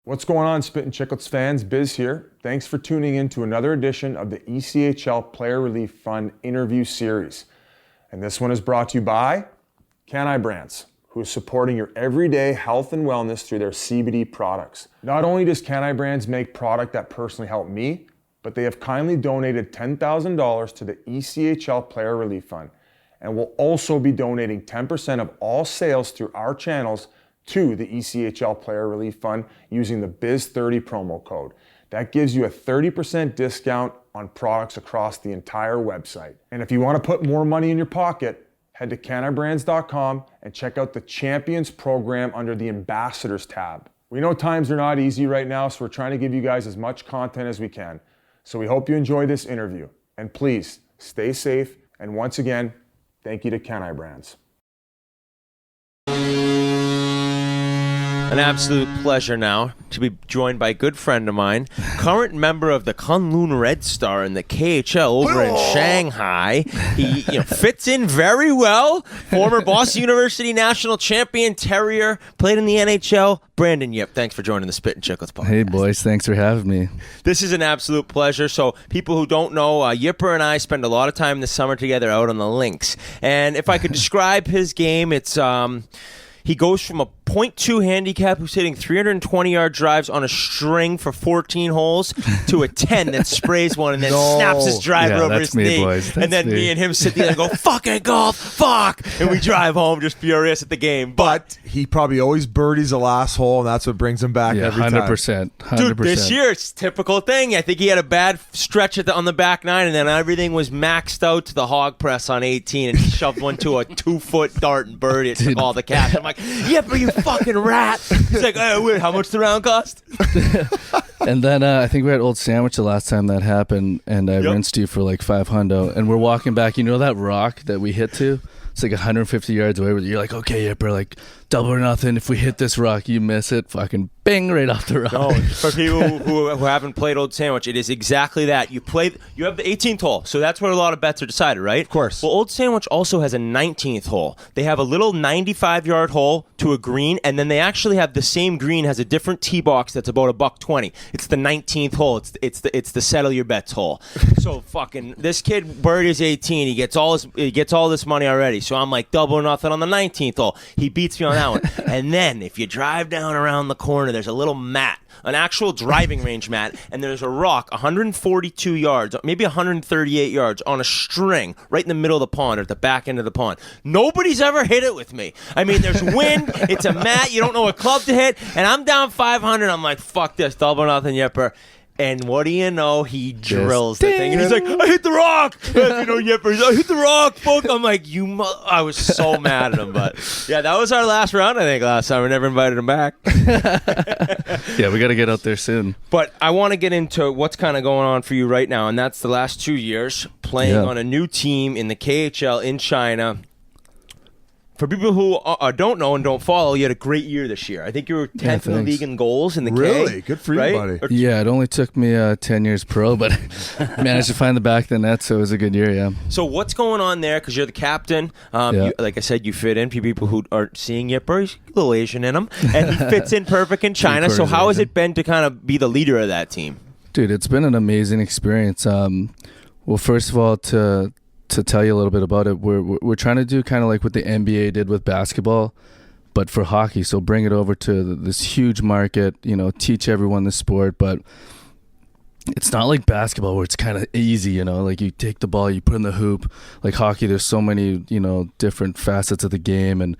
What's going on, Spittin Chiclets fans? Biz here. Thanks for tuning in to another edition of the ECHL Player Relief Fund interview series. And this one is brought to you by Can-I Brands, who is supporting your everyday health and wellness through their CBD products. Not only does Can-I Brands make product that personally helped me, but they have kindly donated $10,000 to the ECHL Player Relief Fund and will also be donating 10% of all sales through our channels to the ECHL Player Relief Fund using the BIZ30 promo code. That gives you a 30% discount on products across the entire website. And if you want to put more money in your pocket, head to canibrands.com and check out the Champions program under the Ambassadors tab. We know times are not easy right now, so we're trying to give you guys as much content as we can. So we hope you enjoy this interview. And please, stay safe. And once again, thank you to Can-I Brands. An absolute pleasure now to be joined by a good friend of mine, current member of the Kunlun Red Star in the KHL over in Shanghai. He fits in very well. Former Boston University national champion terrier, played in the NHL. Brandon Yip, thanks for joining the Spittin Chiclets podcast. Hey boys, thanks for having me. This is an absolute pleasure. So people who don't know, Yipper and I spend a lot of time this summer together out on the links. And if I could describe his game, it's he goes from a .2 handicap who's hitting 320-yard drives on a string for 14 holes to a 10 that sprays one and then snaps his driver over his knee. Boys. And then me and him sit there and go, fucking golf, fuck! And we drive home just furious at the game. But he probably always birdies the last hole, and that's what brings him back every 100%, time. 100%. Dude, this year, it's a typical thing. I think he had a bad stretch on the back nine, and then everything was maxed out to the hog press on 18, and he shoved one to a 2-foot dart and birdie. It took all the cash. I'm like, Yipper, you fucking rat. He's like, oh, wait, how much the round cost? And then I think we were at Old Sandwich the last time that happened, and I rinsed you for like $500. And we're walking back. You know that rock that we hit to? It's like 150 yards away. You're like, okay, Yipper, like double or nothing. If we hit this rock, you miss it, fucking bing right off the rock. No, for people who haven't played Old Sandwich, it is exactly that. You have the 18th hole, so that's where a lot of bets are decided, right? Of course. Well, Old Sandwich also has a 19th hole. They have a little 95-yard hole to a green, and then they actually have the same green has a different tee box that's about $120. It's the 19th hole. It's the settle your bets hole. So fucking this kid birdies 18. He gets all this money already. So I'm like double or nothing on the 19th hole. He beats me on that one. And then if you drive down around the corner, there's a little mat, an actual driving range mat, and there's a rock 142 yards, maybe 138 yards on a string right in the middle of the pond or at the back end of the pond. Nobody's ever hit it with me. I mean, there's wind, it's a mat, you don't know what club to hit, and I'm down 500. I'm like, fuck this, double or nothing, Yipper. And what do you know? He drills the thing. And he's like, I hit the rock. Yipper, I hit the rock. Fuck. I'm like, I was so mad at him. But yeah, that was our last round, I think, last time. We never invited him back. Yeah, we got to get out there soon. But I want to get into what's kind of going on for you right now. And that's the last 2 years playing on a new team in the KHL in China. For people who don't know and don't follow, you had a great year this year. I think you were 10th in the league in goals in the K. Really? Good for you, buddy. Yeah, it only took me 10 years pro, but managed to find the back of the net, so it was a good year, yeah. So what's going on there? Because you're the captain. You, like I said, you fit in. People who aren't seeing Yipper, he's a little Asian in him, and he fits in perfect in China. So how has it been to kind of be the leader of that team? Dude, it's been an amazing experience. Well, first of all, to tell you a little bit about it, we're trying to do kind of like what the NBA did with basketball, but for hockey. So bring it over to this huge market, teach everyone the sport, but it's not like basketball where it's kind of easy, like you take the ball, you put in the hoop. Like hockey, there's so many, different facets of the game, and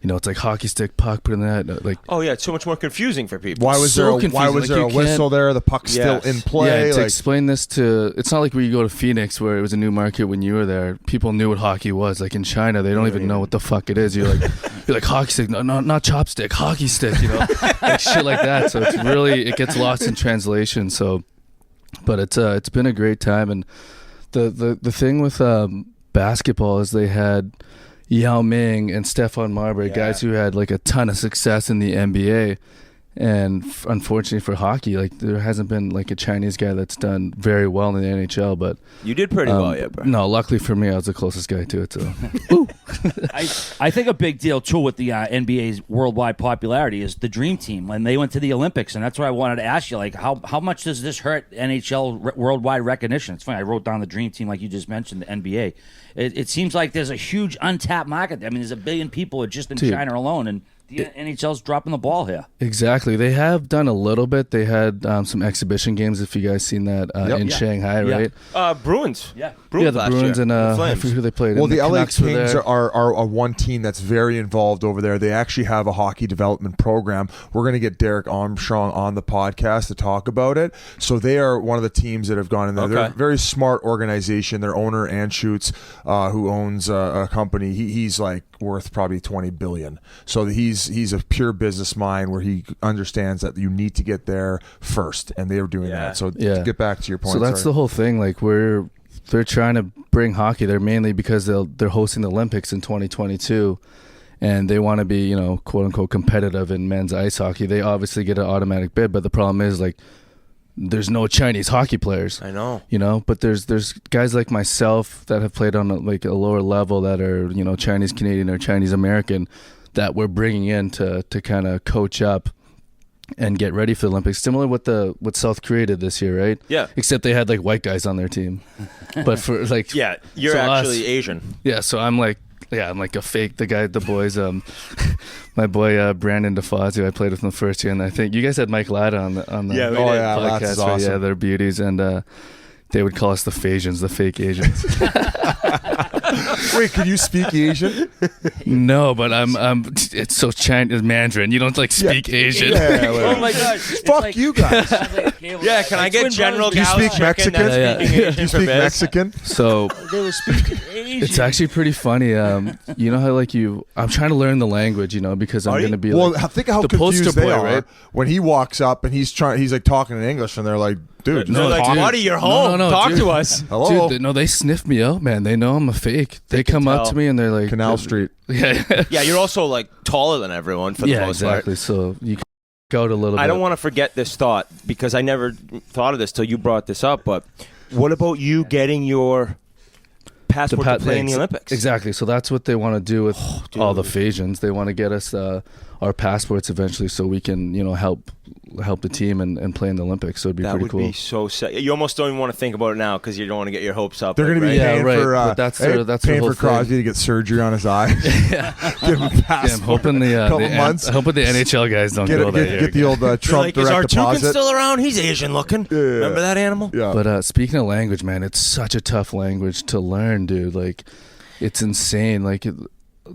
it's like hockey stick, puck, put in that. Like, oh yeah, it's so much more confusing for people. Why was there a whistle there? The puck's still in play. Yeah, to explain this it's not like where you go to Phoenix where it was a new market when you were there. People knew what hockey was. Like in China, they don't even know what the fuck it is. You're like hockey stick, no, not chopstick, hockey stick, like shit like that. So it gets lost in translation. So, but it's been a great time, and the thing with basketball is they had Yao Ming and Stephon Marbury, guys who had like a ton of success in the NBA, And unfortunately for hockey, like there hasn't been like a Chinese guy that's done very well in the NHL. But You did pretty well, yeah, bro. no, luckily for me, I was the closest guy to it. So I think a big deal too with the NBA's worldwide popularity is the Dream Team when they went to the Olympics, and that's what I wanted to ask you. Like, how much does this hurt NHL worldwide recognition? It's funny. I wrote down the Dream Team, like you just mentioned, the NBA. It seems like there's a huge untapped market. I mean, there's 1 billion people just in China alone, and the NHL's dropping the ball here. exactly, they have done a little bit. They had some exhibition games. If you guys seen that in Shanghai, right? Bruins. Yeah. Yeah, the last Bruins year. and The I Flames. forget who they played. Well, And the LA Canucks were Kings there. are one team that's very involved over there. They actually have a hockey development program. We're going to get Derek Armstrong on the podcast to talk about it. So they are one of the teams that have gone in there. They're a very smart organization. Their owner, Anschutz, who owns a company, he's like worth probably $20 billion. So he's a pure business mind where he understands that you need to get there first, and they are doing that. So to get back to your point. So that's the whole thing. Like they're trying to bring hockey there mainly because they're hosting the Olympics in 2022, and they want to be, quote unquote competitive in men's ice hockey. They obviously get an automatic bid, but the problem is like there's no Chinese hockey players. I know. But there's guys like myself that have played on a lower level that are Chinese Canadian or Chinese American that we're bringing in to kind of coach up and get ready for the Olympics. Similar what South Korea did this year, right? Yeah. Except they had like white guys on their team, but for like you're so actually Asian. Yeah, so I'm like a fake. The boys, my boy Brandon DeFazio, I played with him the first year, and I think you guys had Mike Latta on the Yeah, we did. podcast. Latta's right? awesome. Yeah, they're beauties, and they would call us the Phasians, the fake Asians. Wait, can you speak Asian? No, but it's so Chinese Mandarin. You don't like speak Asian. Yeah, Oh my God! Fuck you guys. Yeah, can I get General Do you Gao's speak chicken Mexican? that's Yeah, speaking yeah. Asian Do you for speak Biz? Mexican? So They were speaking Asian. it's actually pretty funny. You know how like I'm trying to learn the language, because I'm Are you? going to be Well, like think of how the confused poster they boy, are right? when he walks up and he's like talking in English, and they're like, "Dude, They're like, talk- buddy, you're home. No, Talk dude. to us. hello, Dude, they sniff me out, man. They know I'm a fake. They come up tell. to me and they're like, Canal Street." Yeah, Yeah, you're also like taller than everyone for the yeah, most exactly. part. So you can go out a little bit. I don't want to forget this thought because I never thought of this till you brought this up. But what about you getting your passport to play in the Olympics? Exactly. So that's what they want to do with all the Phasians. They want to get us our passports eventually, so we can help the team and play in the Olympics. So it'd be That pretty would cool. be so sad. You almost don't even want to think about it now because you don't want to get your hopes up. They're going to be Yeah, paying right, for but that's their paying whole for Crosby thing. to get surgery on his eye. Give him a Yeah, I'm passport. hoping couple months. I'm hoping the NHL guys don't go there. Get the old Trump like, is direct Artukin deposit. still around? He's Asian looking. Remember that animal? Yeah. But speaking of language, man, it's such a tough language to learn, dude. Like, it's insane. Like,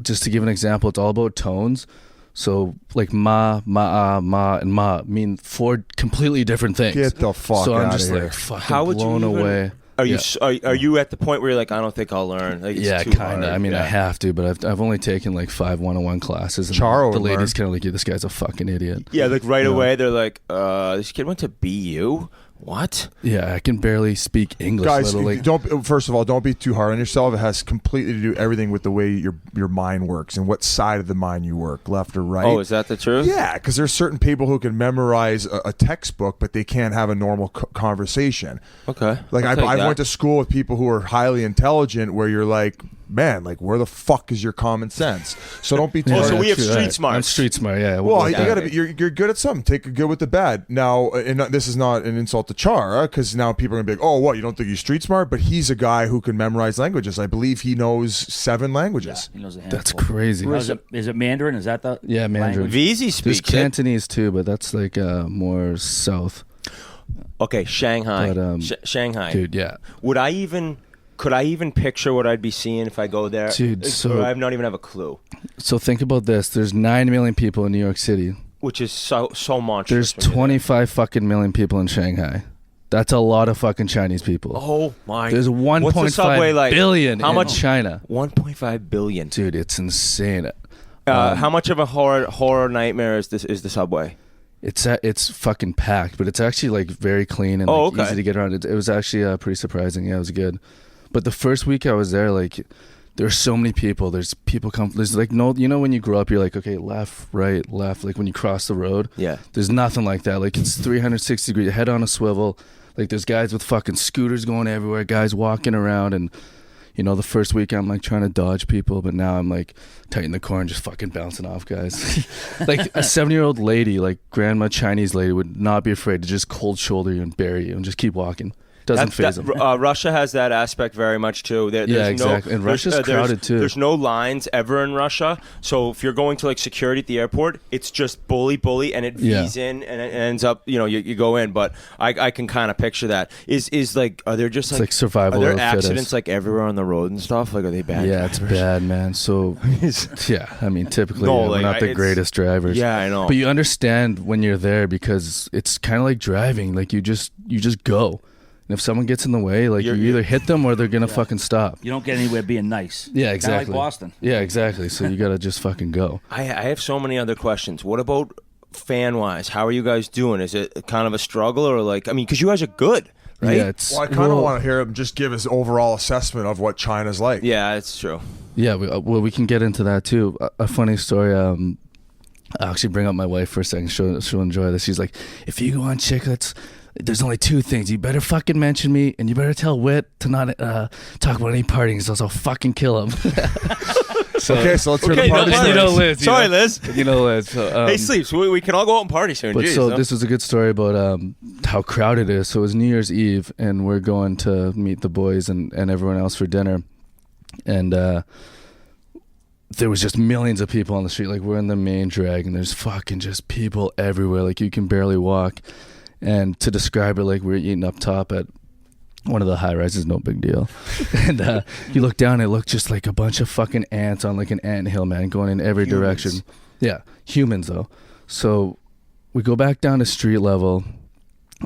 just to give an example, it's all about tones. So, like, ma, and ma mean 4 completely different things. Get the fuck So I'm outta just here. like fucking How would you blown even- away. Are you Yeah. are you at the point where you're like, I don't think I'll learn? Like, it's Yeah, too kind of. hard. I mean, Yeah. I have to, but I've only taken like 5 1-on-1 classes. And Charo the would ladies learn. kind of like, yeah, this guy's a fucking idiot. Yeah, like right You know? away they're like, this kid went to BU. What? Yeah, I can barely speak English. Guys, little, like, don't. First of all, don't be too hard on yourself. It has completely to do everything with the way your mind works and what side of the mind you work, left or right. Oh, is that the truth? Yeah, because there's certain people who can memorize a textbook, but they can't have a normal conversation. Okay. Like I'll take I that. went to school with people who are highly intelligent, where you're like, man, like where the fuck is your common sense? So don't be too. Oh, hard so on we have True, street right. smarts. I'm street smart. Yeah. Well, you Yeah. gotta be. You're good at something. Take the good with the bad. Now, and this is not an insult to Chara, because now people are gonna be like, "Oh, what? You don't think he's street smart?" But he's a guy who can memorize languages. I believe he knows 7 languages. He knows a That's handful. crazy. Is it Mandarin? Is that the Yeah, Mandarin. language? VZ There's speaks it. Cantonese too, but that's like more south. Okay, Shanghai. But, Shanghai. Dude, yeah. Could I even picture what I'd be seeing if I go there? Dude, so- Or I not even have a clue. So think about this. There's 9 million people in New York City. Which is so monstrous. There's when you're there. 25 fucking million people in Shanghai. That's a lot of fucking Chinese people. Oh my! There's What's the subway 1.5 like? billion How in much? China. 1.5 billion. Dude, it's insane. How much of a horror nightmare is the subway? It's fucking packed, but it's actually like very clean and Oh, like, okay. easy to get around. It was actually pretty surprising. Yeah, it was good. But the first week I was there, like there's so many people. There's people come. There's like no, you know, when you grow up, you're like, okay, left, right, left. Like when you cross the road, Yeah. there's nothing like that. Like it's 360 degree, head on a swivel. Like there's guys with fucking scooters going everywhere, guys walking around, and you know, the first week I'm like trying to dodge people, but now I'm like tightening the core and just fucking bouncing off guys. Like a 70-year-old lady, like grandma Chinese lady, would not be afraid to just cold shoulder you and bury you and just keep walking. Doesn't phase them. Russia has that aspect very much too. Yeah, exactly. And Russia's crowded too. There's no lines ever in Russia. So if you're going to like security at the airport, it's just bully, and it V's in and it ends up, you know, you go in. But I can kind of picture that. Is like, are there just like survival? Are there of accidents fittest. like everywhere on the road and stuff? Like, are they bad? Yeah, drivers? it's bad, man. So yeah, I mean, typically No, we're like, not the greatest drivers. Yeah, I know. But you understand when you're there because it's kind of like driving. Like you just go. And if someone gets in the way, like you either hit them or they're gonna fucking stop. You don't get anywhere being nice. Yeah, exactly. Kinda like Boston. Yeah, exactly. So you gotta just fucking go. I have so many other questions. What about fan-wise? How are you guys doing? Is it kind of a struggle or like, I mean, because you guys are good, right? Yeah, it's, Well, I kind of want to hear him just give his overall assessment of what China's like. Yeah, it's true. Yeah, we can get into that too. A funny story. I'll actually bring up my wife for a second. She'll enjoy this. She's like, if you go on Chiclets, there's only two things. You better fucking mention me, and you better tell Whit to not talk about any partying, else I'll fucking kill him. So let's hear the Okay, party. no, You know Liz. Sorry, Liz. You know Liz. So, Hey, Sleeps, we can all go out and party soon. But Jeez, so huh? this was a good story about how crowded it is. So it was New Year's Eve, and we're going to meet the boys and everyone else for dinner. And there was just millions of people on the street. Like, we're in the main drag, and there's fucking just people everywhere. Like, you can barely walk. And to describe it, like, we're eating up top at one of the high rises, no big deal. And you look down, it looked just like a bunch of fucking ants on like an anthill, man, going in every direction. Yeah, humans though. So we go back down to street level,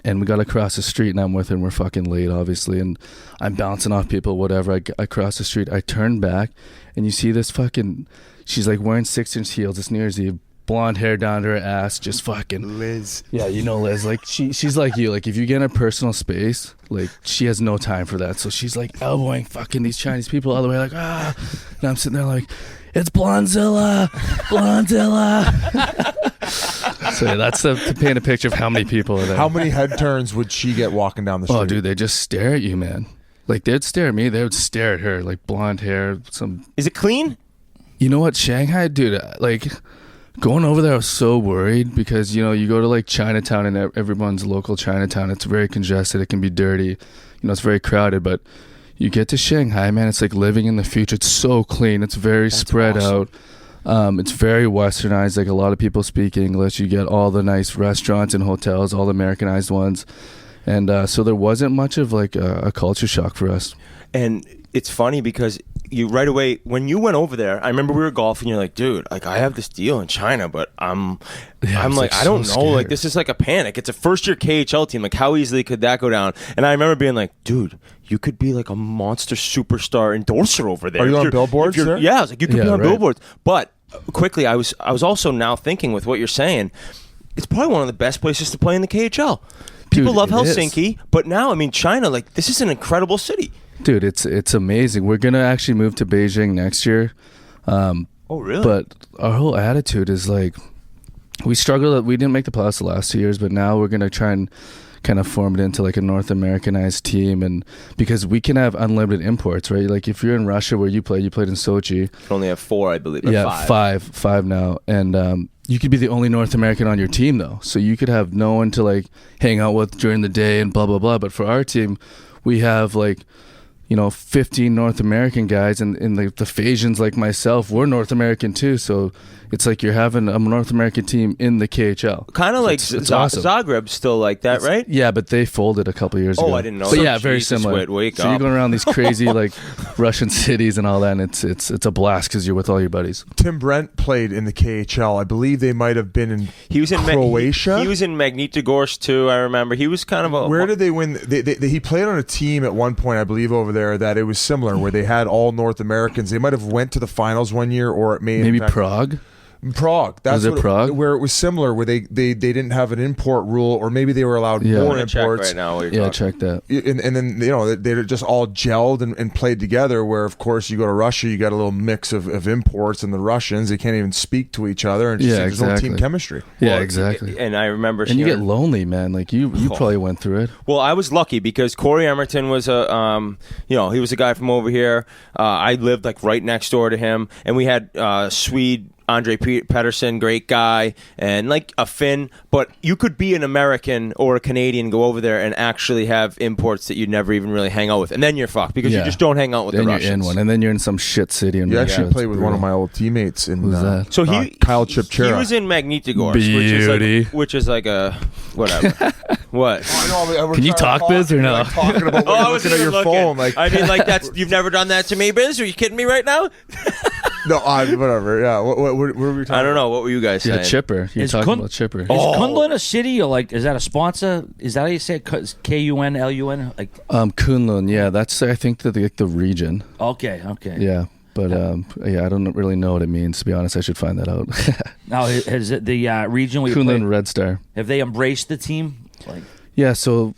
and we got to cross the street, and I'm with her, and we're fucking late, obviously, and I'm bouncing off people, whatever. I cross the street, I turn back, and you see this fucking, she's like wearing 6-inch heels, it's New Year's Eve, blonde hair down to her ass, just fucking Liz. Yeah, you know Liz. Like she's like you. Like if you get in her personal space, like she has no time for that. So she's like elbowing fucking these Chinese people all the way, like and I'm sitting there like, it's Blonzilla. So yeah, that's to paint a picture of how many people are there. How many head turns would she get walking down the street? Oh, dude, they just stare at you, man. Like they'd stare at me, they would stare at her. Like blonde hair, some. Is it clean? You know what, Shanghai, dude? Like. Going over there, I was so worried because, you know, you go to like Chinatown and everyone's local Chinatown. It's very congested. It can be dirty. You know, it's very crowded. But you get to Shanghai, man, it's like living in the future. It's so clean. It's very spread out. It's very westernized. Like a lot of people speak English. You get all the nice restaurants and hotels, all the Americanized ones. And so there wasn't much of like a culture shock for us. And it's funny because you right away when you went over there, I remember we were golfing. You're like, dude, like I have this deal in China, but I'm like, I don't know, scared. like this is like a panic. It's a first year KHL team. Like how easily could that go down? And I remember being like, dude, you could be like a monster superstar endorser over there. Are you on billboards? Sir? Yeah, I was like, you could be on right. billboards. But quickly, I was also now thinking with what you're saying, it's probably one of the best places to play in the KHL. People Dude, love it is. Helsinki, but now I mean China, like this is an incredible city. Dude, it's amazing. We're gonna actually move to Beijing next year. Oh, really? But our whole attitude is like, we struggled. We didn't make the playoffs the last 2 years, but now we're gonna try and kind of form it into like a North Americanized team, and because we can have unlimited imports, right? Like if you're in Russia where you played in Sochi. You only have 4, I believe. Or Yeah, 5. five now, and you could be the only North American on your team though, so you could have no one to like hang out with during the day and blah blah blah. But for our team, we have like, you know, 15 North American guys, and the Phasians like myself, we're North American too. So it's like you're having a North American team in the KHL. Kind of like it's awesome. Zagreb's still like that, right? Yeah, but they folded a couple years ago. Oh, I didn't know But that. yeah, very Jesus, similar. wake so up. you're going around these crazy like Russian cities and all that, and it's a blast because you're with all your buddies. Tim Brent played in the KHL. I believe they might have been in He was in Croatia. He was in Magnitogorsk too. I remember he was kind of a. Where did they win? He played on a team at one point, I believe, over there that it was similar, where they had all North Americans. They might have went to the finals one year, or it may Maybe in fact, Prague. Prague. That's Was it Prague? Where it was similar, where they didn't have an import rule, or maybe they were allowed Yeah. more I'm gonna check imports. right now. What you're Yeah, talking. check that. And then they're just all gelled and played together. Where of course you go to Russia, you got a little mix of imports, and the Russians, they can't even speak to each other, and Yeah, there's no exactly. team chemistry. Yeah, Well, exactly. And I remember. And you hearing- get lonely, man. Like you probably went through it. Well, I was lucky because Corey Emerton was he was a guy from over here. I lived like right next door to him, and we had Swede Andre Pedersen, great guy, and like a Finn. But you could be an American or a Canadian, go over there and actually have imports that you'd never even really hang out with, and then you're fucked because you Yeah. just don't hang out with Then the you're Russians. in one, and then you're in some shit city. And You actually it's played with one of my old teammates in Who's that? So Kyle Chipchera. he was in Magnitogorsk, Beauty. which is like a whatever. What? Can you talk, Biz, or no? Talking about Oh, I when was you're looking at your phone, like I mean, like that's you've never done that to me, Biz? Are you kidding me right now? no, whatever. Yeah, what were we talking? I don't know. What were you guys saying? Yeah, Chipper. You're Is talking Kun- about Chipper. Is Kunlun a city, or like is that a sponsor? Is that how you say it? Kunlun? Like Kunlun. Yeah, that's I think the region. okay. Yeah, but I don't really know what it means. To be honest, I should find that out. Now has it the region we Kunlun play, Red Star. have they embraced the team? Like Yeah, so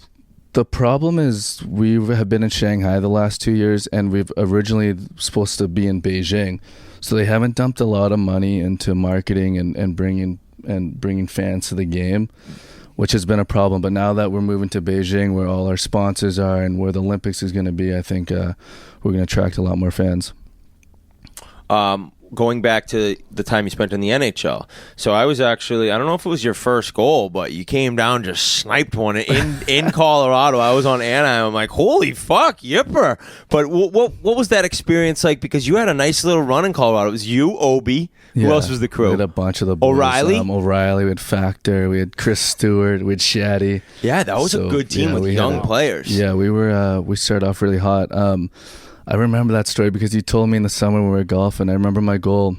the problem is we have been in Shanghai the last 2 years, and we've originally supposed to be in Beijing. So they haven't dumped a lot of money into marketing and bringing fans to the game, which has been a problem. But now that we're moving to Beijing, where all our sponsors are and where the Olympics is going to be, I think we're going to attract a lot more fans. Going back to the time you spent in the NHL. So I was actually, I don't know if it was your first goal, but you came down, just sniped one in Colorado. I was on Anaheim. I'm like, holy fuck, yipper. But what was that experience like? Because you had a nice little run in Colorado. It was you, Obi. Who else was the crew? We had a bunch of the boys. O'Reilly? O'Reilly, we had Factor, we had Chris Stewart, we had Shaddy. Yeah, that was a good team with we young had players. Yeah, we started off really hot. I remember that story because you told me in the summer when we were golfing. I remember my goal.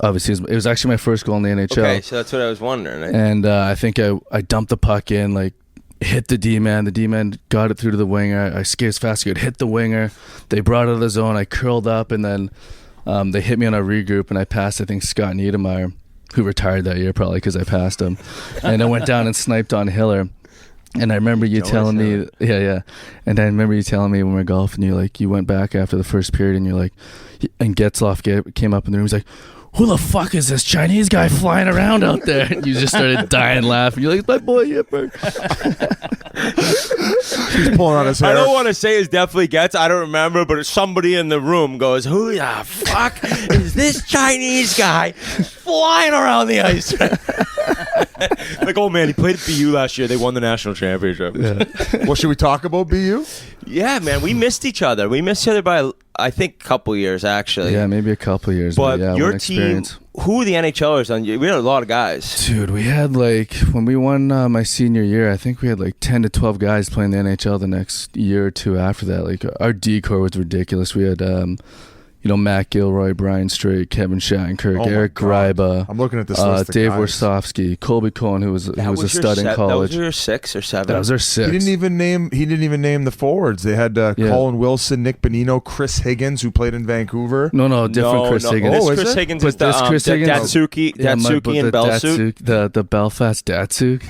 Obviously, it was actually my first goal in the NHL. Okay, so that's what I was wondering. And I think I dumped the puck in, like hit the D-man. The D-man got it through to the winger. I skated as fast as I could, hit the winger. They brought it out of the zone. I curled up, and then they hit me on a regroup, and I passed, I think, Scott Niedermeyer, who retired that year probably because I passed him. And I went down and sniped on Hiller. And I remember you telling me, yeah. And I remember you telling me when we were golfing, you went back after the first period, and you're like, and Getzloff came up in the room. He's like, who the fuck is this Chinese guy flying around out there? And you just started dying laughing. You're like, it's my boy Yipper. He's pulling on his hair. I don't want to say it definitely gets. I don't remember, but somebody in the room goes, "Who the fuck is this Chinese guy flying around the ice?" Like, oh man, he played at BU last year. They won the national championship. Well, should we talk about BU? Yeah, man, we missed each other. We missed each other by, I think, a couple years actually. Yeah, maybe a couple years. But yeah, your one team, experience. who are the NHLers on? We had a lot of guys. Dude, we had when we won my senior year, I think we had 10 to 12 guys playing the NHL the next year or two after that. Like our D-core was ridiculous. We had Matt Gilroy, Brian Strait, Kevin Shattenkirk, Oh my Eric God. Gryba. I'm looking at this list of Dave guys. Warsofsky, Colby Cohen, who was a stud in That college. was your 6 or 7. That was our 6. He didn't even name the forwards. They had Colin Wilson, Nick Bonino, Chris Higgins, who played in Vancouver. No, different Chris Higgins. This Oh, is Chris it? Higgins But is the this Chris Higgins- Datsuki and Belsuke. The Belfast Datsuk.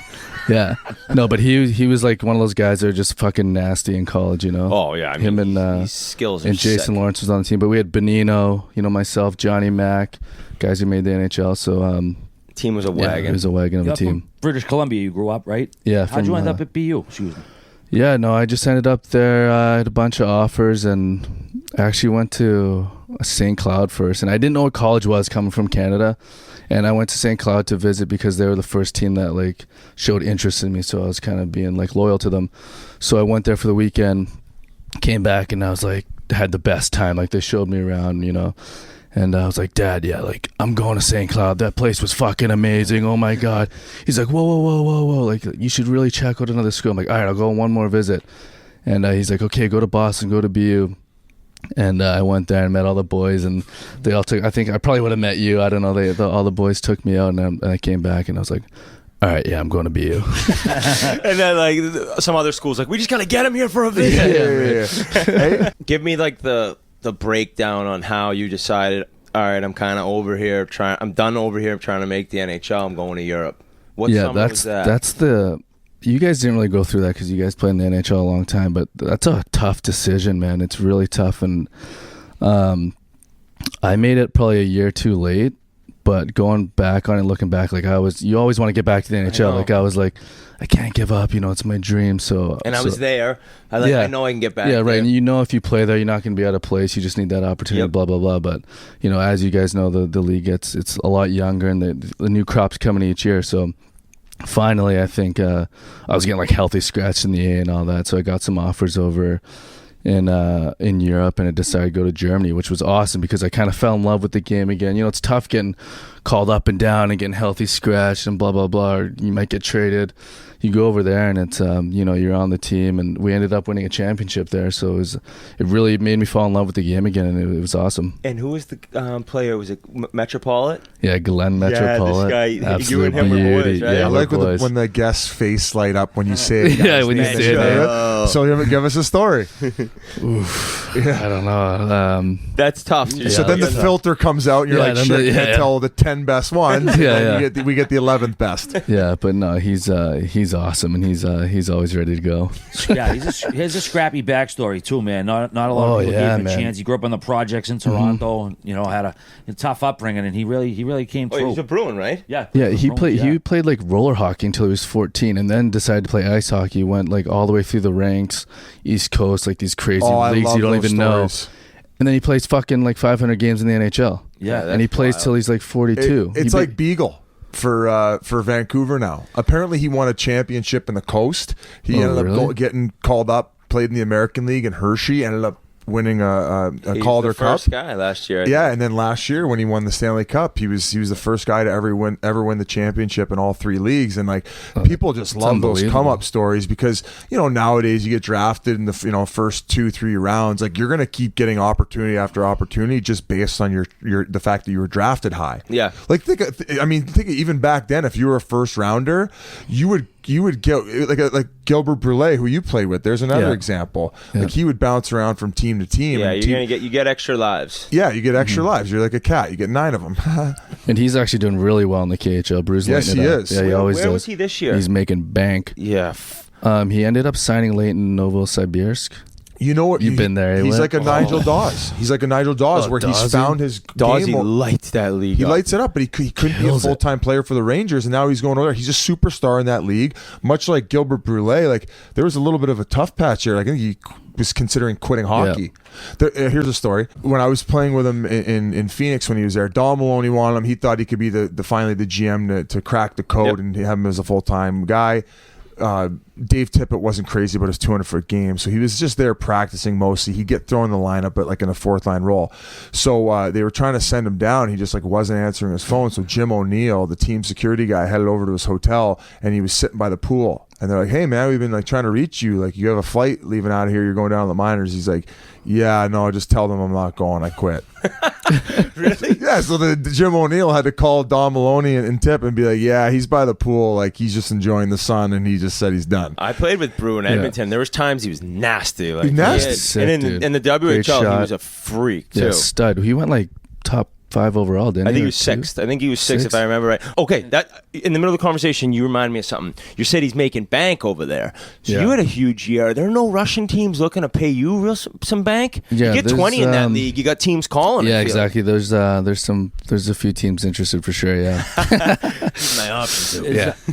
Yeah. No, but he was like one of those guys that are just fucking nasty in college, you know? Oh yeah, I mean, Him and his skills are and Jason sick. Lawrence was on the team. But we had Bonino, myself, Johnny Mack, guys who made the NHL. So Team was a yeah, wagon. it was a wagon of You're a team. from British Columbia, you grew up, right? Yeah. How'd you from, end up at BU? Excuse me. Yeah, no, I just ended up there. I had a bunch of offers, and I actually went to St. Cloud first. And I didn't know what college was coming from Canada. And I went to St. Cloud to visit because they were the first team that showed interest in me. So I was kind of being loyal to them. So I went there for the weekend, came back, and I was had the best time. They showed me around, And I was like, Dad, I'm going to St. Cloud. That place was fucking amazing. Oh my God. He's like, whoa. You should really check out another school. I'm like, all right, I'll go on one more visit. And he's like, okay, go to Boston, go to BU. And I went there and met all the boys, and they all took. I think I probably would have met you. I don't know. All the boys took me out, and I came back, and I was like, all right, yeah, I'm going to BU. And then some other schools we just gotta get him here for a visit. Yeah. Hey, Give me the breakdown on how you decided all right, I'm kind of over here I'm done over here trying to make the NHL. I'm going to Europe. What Yeah, summer was that? that's the. You guys didn't really go through that because you guys played in the NHL a long time, but that's a tough decision, man. It's really tough, and I made it probably a year too late. But going back on it, looking back, like you always want to get back to the NHL. Like I was like, I can't give up. It's my dream. So I was there. I know I can get back. Yeah, right. There. And if you play there, you're not going to be out of place. You just need that opportunity. Yep. Blah blah blah. But as you guys know, the league it's a lot younger, and the new crops coming each year. So finally, I think I was getting like healthy scratch in the A and all that. So I got some offers over in Europe, and I decided to go to Germany, which was awesome because I kind of fell in love with the game again. It's tough getting called up and down and getting healthy scratched and blah blah blah, or you might get traded. You go over there and it's you're on the team, and we ended up winning a championship there. So it really made me fall in love with the game again, and it was awesome. And who was the player? Was it Metropolit? Yeah, Glenn Metropolit. Yeah, this guy. You and him were boys, right? Yeah, I like when the guest's face light up when you say it. Yeah, when you say it. So give us a story. Oof, yeah. I don't know. That's tough. So then the filter comes out, and you're like, shit, you can't tell the 10 best ones. We get the 11th best. Yeah, but no, he's awesome, and he's always ready to go. Yeah, he has a scrappy backstory too, man. Not a lot of people gave him a chance. He grew up in the projects in Toronto, and had a tough upbringing, and he really came through. He was a Bruin, right? Yeah. Yeah, he played like roller hockey until he was 14, and then decided to play ice hockey. Went like all the way through the ranks, East Coast, like these crazy leagues you don't even know. And then he plays fucking like 500 games in the NHL. Yeah, and he plays till he's like 42. It's like Beagle for Vancouver now. Apparently, he won a championship in the Coast. He ended up getting called up, played in the American League, and Hershey ended up winning a Calder Cup. First guy last year. Yeah, and then last year when he won the Stanley Cup, he was the first guy to ever win the championship in all three leagues. And like people just love those come up stories because nowadays you get drafted in the first 2-3 rounds. Like you're gonna keep getting opportunity after opportunity just based on the fact that you were drafted high. Yeah, like think even back then, if you were a first rounder, you would get like Gilbert Brule, who you played with. There's another example. Yeah. Like he would bounce around from team to team. Yeah, you get extra lives. Yeah, you get extra lives. You're like a cat. You get 9 of them. And he's actually doing really well in the KHL. Bruce. Yes, he is. Yeah, he always does. Where was he this year? He's making bank. Yeah. He ended up signing late in Novosibirsk. You know what? You've been there. He's like a Nigel Dawes. He's like a Nigel Dawes where he's found his Dawes. game. He lights that league. He lights it up, but he couldn't be a full-time player for the Rangers, and now he's going over there. He's a superstar in that league, much like Gilbert Brule. Like there was a little bit of a tough patch here. Like, I think he was considering quitting hockey. Yeah. Here's a story. When I was playing with him in Phoenix when he was there, Don Maloney wanted him. He thought he could be finally the GM to crack the code and have him as a full-time guy. Dave Tippett wasn't crazy about his 200-foot game, so he was just there practicing mostly. He'd get thrown in the lineup, but like in a fourth-line role. So they were trying to send him down. He just like wasn't answering his phone. So Jim O'Neill, the team security guy, headed over to his hotel, and he was sitting by the pool. And they're like, "Hey man, we've been like trying to reach you. Like you have a flight leaving out of here. You're going down to the minors." He's like, "Yeah, no, just tell them I'm not going. I quit." Really? Yeah. So the Jim O'Neill had to call Don Maloney and Tip and be like, "Yeah, he's by the pool. Like he's just enjoying the sun, and he just said he's done." I played with Brew in Edmonton. There was times he was nasty. Like nasty. Sick, and in the WHL, he was a freak too. Yeah, stud. He went like top 5 overall, didn't he? I think he was 6th. I think he was 6th if I remember right. Okay, that in the middle of the conversation, you remind me of something. You said he's making bank over there. So you had a huge year. Are there no Russian teams looking to pay you some bank? Yeah, you get 20 in that league. You got teams calling. Yeah, exactly. There's a few teams interested for sure. Yeah. My options.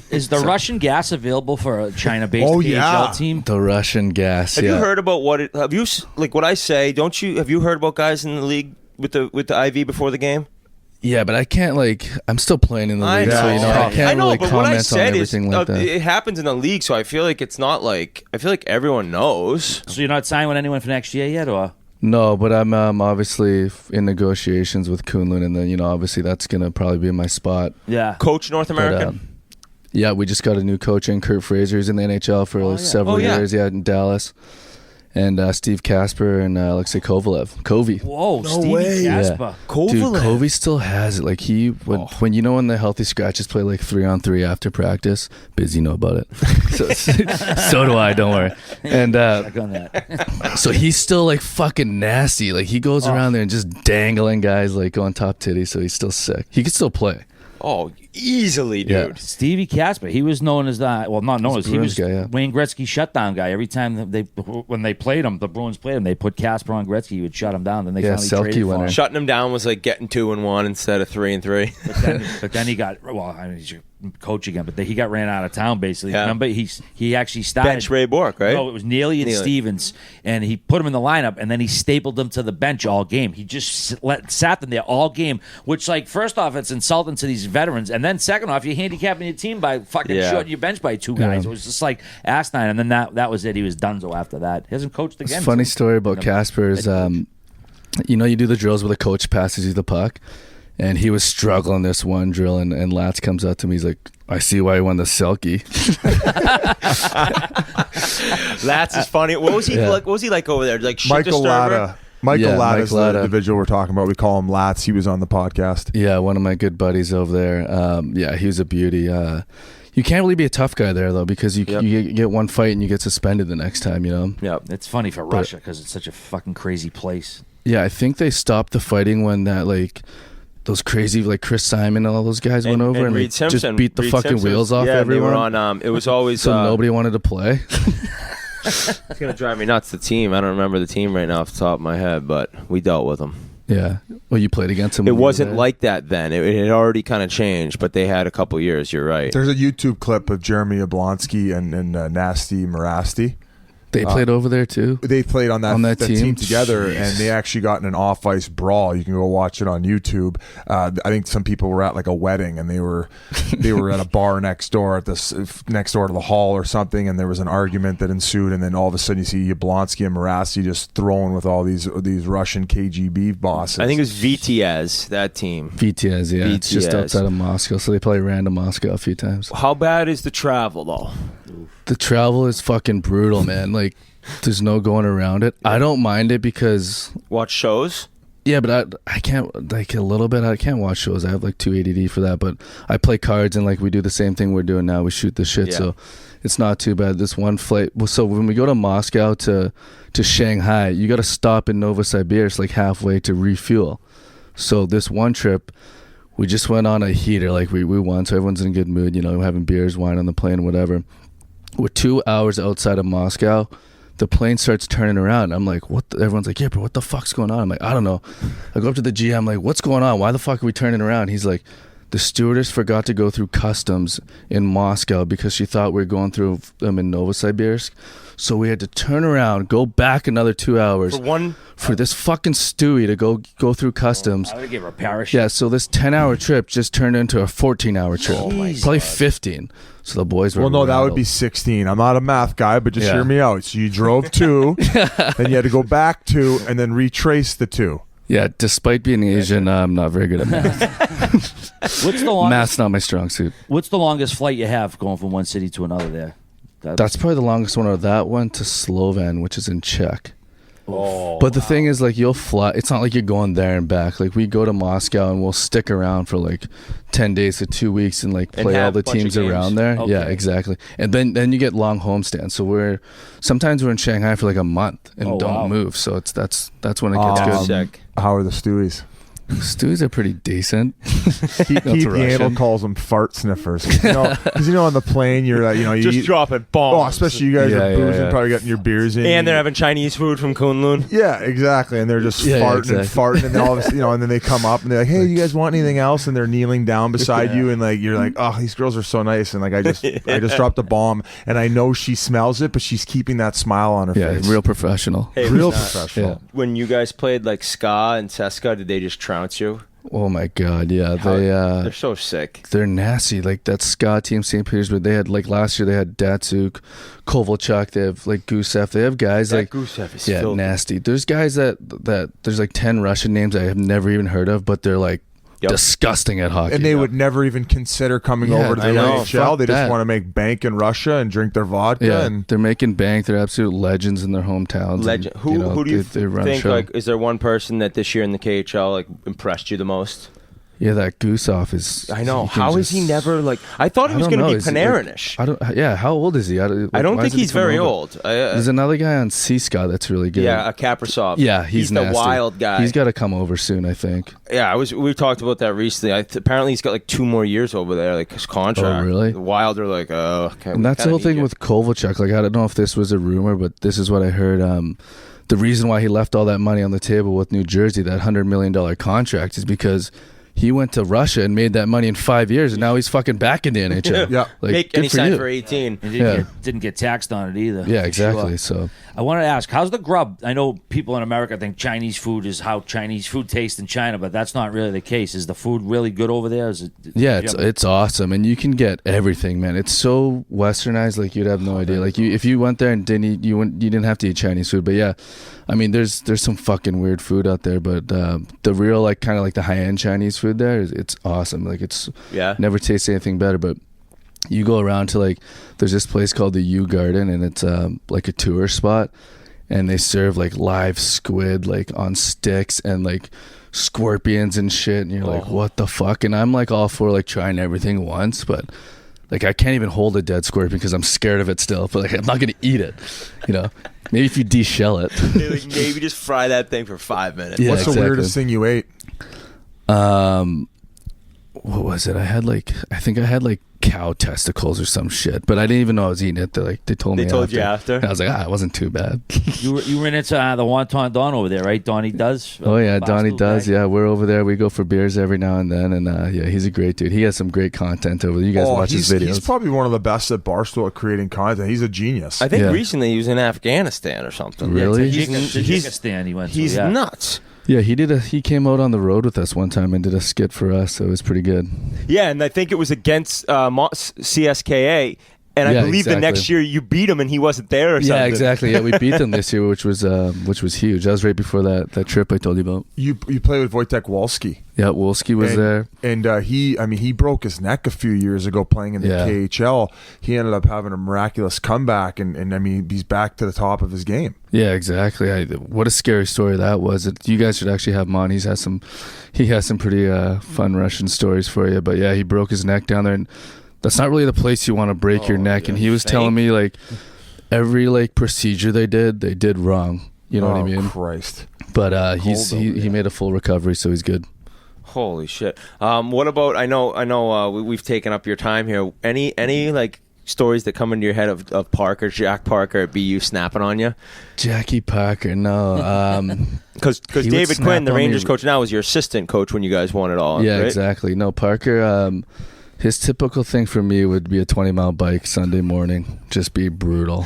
Is the Russian gas available for a China-based KHL team? The Russian gas. Have you heard about have you like what I say? Don't you? Have you heard about guys in the league with the IV before the game? Yeah, but I can't I'm still playing in the league, so I can't I know, really but comment what I said on everything like that. It happens in the league, so I feel like it's not like I feel like everyone knows. So you're not signing with anyone for next year yet, or? No, but I'm obviously in negotiations with Kuhnlund, and then obviously that's gonna probably be my spot. Yeah, coach North American. Yeah, we just got a new coach in, Kurt Fraser. He's in the NHL for several years. Yeah, in Dallas. and Steve Casper and Alexei Kovalev. Whoa, No Stevie way. Casper. Dude, Covey still has it. Like when when the healthy scratches play like 3-on-3 after practice, Biz, you know about it. So do I. Don't worry. And Check on that. so he's still like fucking nasty. Like he goes around there and just dangling guys like on top titty. So he's still sick. He can still play. Oh, easily, dude. Yeah. Stevie Casper. He was known as not known as. He Bruins was guy, yeah. Wayne Gretzky shutdown guy. Every time when they played him, the Bruins played him. They put Casper on Gretzky. He would shut him down. Then they finally Selke traded for winner. him. Shutting him down was like getting 2-1 instead of 3-3. But then he got he's your coach again. But he got ran out of town basically. Yeah. Remember he actually started Bench Ray Bork, right? No, it was Neely and Stevens, and he put him in the lineup, and then he stapled them to the bench all game. He just sat them there all game, which, like, first off, it's insulting to these veterans, and then second off, you're handicapping your team by fucking shorting your bench by 2 guys. Yeah. It was just like asinine, and then that was it. He was donezo after that. He hasn't coached again. It's a funny story about Casper is, you do the drills where the coach passes you the puck, and he was struggling this one drill, and Latz comes up to me. He's like, I see why you won the Selke. Latz is funny. What was he like? What was he like over there? Like shit Michael disturber? Latta. Michael Yeah, Latta is Mike the Latta. individual we're talking about. We call him Latz. He was on the podcast. Yeah, one of my good buddies over there. He was a beauty. You can't really be a tough guy there, though, because you get one fight and you get suspended the next time, Yep. It's funny for Russia because it's such a fucking crazy place. Yeah, I think they stopped the fighting when that, like, those crazy, like, Chris Simon and all those guys went over and Reed just Simpson beat the Reed fucking Simpson. wheels off yeah, everyone. They were on. It was always so nobody wanted to play. It's gonna drive me nuts. The team. I don't remember the team right now off the top of my head, but we dealt with them. Yeah. Well, you played against them. It when you were wasn't there? like that then. It had already kind of changed, but they had a couple years. You're right. There's a YouTube clip of Jeremy Oblonsky and Nasty Morasti. They played over there, too? They played on that team team? together, Jeez. and they actually got in an off-ice brawl. You can go watch it on YouTube. I think some people were at like a wedding, and they were at a bar next door to the hall or something, and there was an argument that ensued, and then all of a sudden you see Yablonsky and Morasti just throwing with all these Russian KGB bosses. I think it was VTS, that team. VTS, yeah. It's just VTS. outside of Moscow, so they play random Moscow a few times. How bad is the travel, though? The travel is fucking brutal, man. Like, there's no going around it. I don't mind it because... Watch shows? Yeah, but I can't, like, a little bit. I can't watch shows. I have, like, 2 ADD for that. But I play cards, and, like, we do the same thing we're doing now. We shoot the shit, so it's not too bad. This one flight... Well, so when we go to Moscow to Shanghai, you got to stop in Novosibirsk, like, halfway to refuel. So this one trip... We just went on a heater, like we won, so everyone's in a good mood, having beers, wine on the plane, whatever. We're 2 hours outside of Moscow. The plane starts turning around. I'm like, what? Everyone's like, yeah, bro, what the fuck's going on? I'm like, I don't know. I go up to the GM, I'm like, what's going on? Why the fuck are we turning around? He's like, the stewardess forgot to go through customs in Moscow because she thought we were going through them in Novosibirsk. So we had to turn around, go back another 2 hours for this fucking Stewie to go through customs. I would give her a parachute. Yeah, so this 10-hour trip just turned into a 14-hour trip. Probably 15. So the boys were Well, no, that would rattled. be 16. I'm not a math guy, but just Yeah. hear me out. So you drove 2, then you had to go back 2, and then retrace the 2. Yeah, despite being Asian, I'm not very good at math. What's the longest? Math's not my strong suit. What's the longest flight you have going from one city to another? There. That's probably the longest one, or that one to Slovan, which is in Czech. Oh, But the thing is, like, you'll fly. It's not like you're going there and back. Like, we go to Moscow and we'll stick around for like 10 days to 2 weeks and like And play all have the a bunch of teams games. around there. Okay. Yeah, exactly. And then you get long homestands. So sometimes we're in Shanghai for like a month and don't move. So that's when it gets good. Sick. How are the Stewies? Stews are pretty decent. Keith Russian. Handel calls them fart sniffers. Because on the plane, you're you Just eat, dropping bombs. oh, especially you guys Yeah, are yeah, boozing, yeah. probably getting your beers in. And they're having Chinese food from Kunlun. Yeah, exactly. And they're just Yeah, farting exactly. and farting, and then all of a sudden, and then they come up and they're like, "Hey, you guys want anything else?" And they're kneeling down beside you, and like you're like, "Oh, these girls are so nice." And like I just dropped a bomb, and I know she smells it, but she's keeping that smile on her Yeah, face. real professional. Hey, Real was that- professional. Yeah. When you guys played like ska and Seska, did they just trounce you? Oh my god, yeah. They're so sick. They're nasty. Like that ska team, St. Petersburg. They had like last year. They had Datsuk, Kovalchuk. They have like Gusev. They have guys That like Gusev is yeah, filthy. nasty. There's guys that there's like 10 Russian names I have never even heard of, but they're like disgusting at hockey. And they would never even consider coming over to the NHL. They just want to make bank in Russia and drink their vodka. Yeah, and they're making bank. They're absolute legends in their hometowns. Legend. Who do you think? Like, is there one person that this year in the KHL like impressed you the most? Yeah, that Gusev is. I know. How is he never like? I thought he was going to be Panarin-ish. Yeah, how old is he? I don't think he's very old. There's another guy on Seascott that's really good. Yeah, Kaprizov. Yeah, he's the wild guy. He's got to come over soon, I think. Yeah, we talked about that recently. Apparently, he's got like 2 more years over there, like his contract. Oh, really? The Wild are like, and that's the whole thing with Kovalchuk. Like, I don't know if this was a rumor, but this is what I heard. The reason why he left all that money on the table with New Jersey, that $100 million contract, is because he went to Russia and made that money in 5 years, and now he's fucking back in the NHL. Yeah, like, and he signed for 18. And didn't get taxed on it either. Yeah, exactly. Sure. So I wanted to ask, how's the grub? I know people in America think Chinese food is how Chinese food tastes in China, but that's not really the case. Is the food really good over there? It's awesome, and you can get everything, man. It's so westernized, like you'd have no idea. Like if you went there and didn't eat, you didn't have to eat Chinese food. But yeah, I mean, there's some fucking weird food out there, but the real like kind of like the high end Chinese food there it's awesome. Like it's never tasted anything better. But you go around to like there's this place called the U Garden, and it's like a tourist spot, and they serve like live squid like on sticks and like scorpions and shit, and you're like, what the fuck? And I'm like all for like trying everything once, but like I can't even hold a dead scorpion because I'm scared of it still. But like I'm not gonna eat it, you know. Maybe if you de-shell it. Maybe just fry that thing for 5 minutes. Yeah, What's the weirdest thing you ate? What was it? I think I had like cow testicles or some shit, but I didn't even know I was eating it. They told me. They told you after. And I was like, it wasn't too bad. You were into the Wonton Don over there, right? Donnie does. Oh yeah, Donnie does. Yeah, we're over there. We go for beers every now and then, and yeah, he's a great dude. He has some great content over there. You guys watch his videos. He's probably one of the best at Barstool at creating content. He's a genius. I think recently he was in Afghanistan or something. Really? Tajikistan he went to. He's nuts. Yeah, he came out on the road with us one time and did a skit for us, so it was pretty good. Yeah, and I think it was against CSKA, and I believe the next year you beat him and he wasn't there or something. Yeah, exactly. Yeah, we beat them this year, which was huge. That was right before that trip I told you about. You played with Wojtek Wolski. Yeah, Wolski was there. And he broke his neck a few years ago playing in the KHL. He ended up having a miraculous comeback, and I mean, he's back to the top of his game. Yeah, exactly. What a scary story that was. You guys should actually have him on. He has some pretty fun Russian stories for you. But yeah, he broke his neck down there, and that's not really the place you want to break your neck. And he was telling me like every like procedure they did wrong. You know what I mean? Christ. But he made a full recovery, so he's good. Holy shit! What about? I know. We've taken up your time here. Any like stories that come into your head of Parker, Jack Parker at BU snapping on you? Jackie Parker, no. Because David Quinn, the Rangers coach now, was your assistant coach when you guys won it all. Yeah, right? exactly. No, Parker. His typical thing for me would be a 20-mile bike Sunday morning. Just be brutal.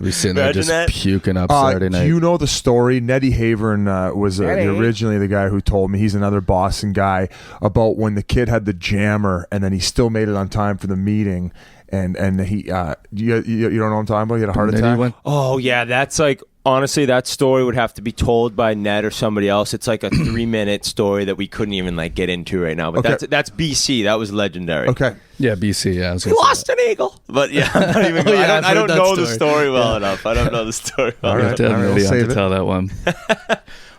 Be sitting there just puking up Saturday night. Do you know the story? Nettie Havern was originally the guy who told me. He's another Boston guy, about when the kid had the jammer and then he still made it on time for the meeting. And he you don't know what I'm talking about? He had a heart attack. Oh yeah, that's like, honestly, that story would have to be told by Ned or somebody else. It's like a 3-minute story that we couldn't even like get into right now. But that's BC. That was legendary. Okay. Yeah, BC. Yeah, he lost an eagle. But yeah, I'm not even. I don't know the story well enough. I don't know the story. All right, maybe I'll have to tell that one.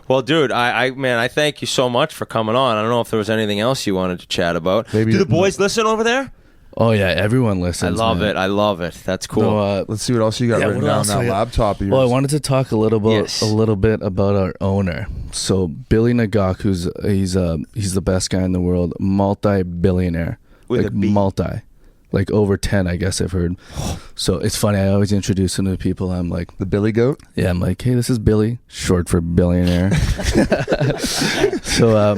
Well, dude, I thank you so much for coming on. I don't know if there was anything else you wanted to chat about. Do the boys listen over there? Oh yeah, everyone listens. I love it. That's cool. So, let's see what else you got written down on that laptop of yours. Well, I wanted to talk a little bit about our owner. So Billy Nagak, he's the best guy in the world, multi-billionaire, with like multi, like over 10, I guess I've heard. So it's funny. I always introduce him to people. I'm like the Billy Goat. Yeah, I'm like, hey, this is Billy, short for billionaire. So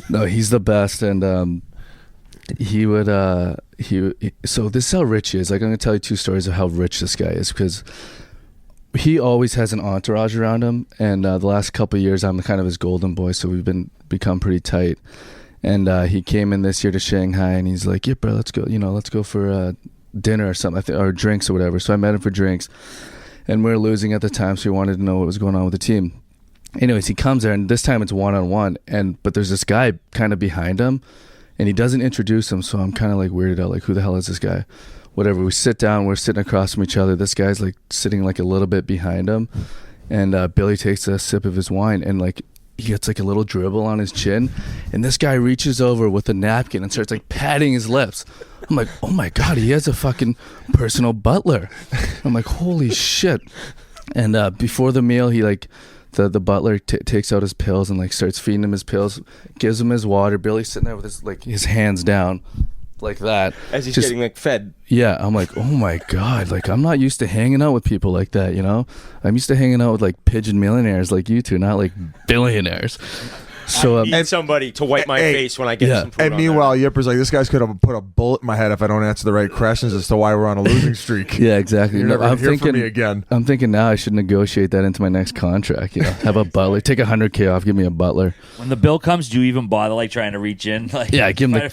no, he's the best, and he would so this is how rich he is. Like, I'm gonna tell you 2 stories of how rich this guy is, because he always has an entourage around him, and the last couple of years I'm kind of his golden boy, so we've become pretty tight. And he came in this year to Shanghai, and he's like, yeah, bro, let's go for dinner or something, or drinks or whatever. So I met him for drinks, and we were losing at the time, so he wanted to know what was going on with the team. Anyways, he comes there, and this time it's one-on-one, but there's this guy kind of behind him, and he doesn't introduce him, so I'm kind of like weirded out, like, who the hell is this guy? Whatever, we sit down, we're sitting across from each other. This guy's like sitting like a little bit behind him, and Billy takes a sip of his wine, and like he gets like a little dribble on his chin, and this guy reaches over with a napkin and starts like patting his lips. I'm like, oh my God, he has a fucking personal butler. I'm like, holy shit. And before the meal, he like the butler takes out his pills and like starts feeding him his pills, gives him his water. Billy's sitting there with his hands down like that as he's getting like fed. Yeah, I'm like, oh my God, like I'm not used to hanging out with people like that, you know? I'm used to hanging out with like pigeon millionaires like you two, not like billionaires. So I need somebody to wipe my face when I get some food. And meanwhile, Yipper's like, this guy's could have put a bullet in my head if I don't answer the right questions as to why we're on a losing streak. Yeah, exactly. You're never hear from me again. I'm thinking now I should negotiate that into my next contract. You know, have a butler, take $100K off, give me a butler. When the bill comes, do you even bother like trying to reach in? Like, yeah, give him the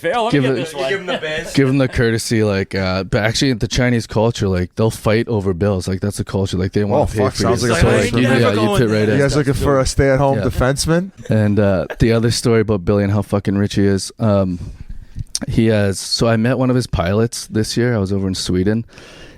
give him the courtesy. Like, but actually, the Chinese culture, like they'll fight over bills. Like that's the culture. Like they want to pay for sounds you. like So like, you fit right in. You guys looking for a stay-at-home defenseman? And the other story about Billy and how fucking rich he is. He has. So I met one of his pilots this year. I was over in Sweden,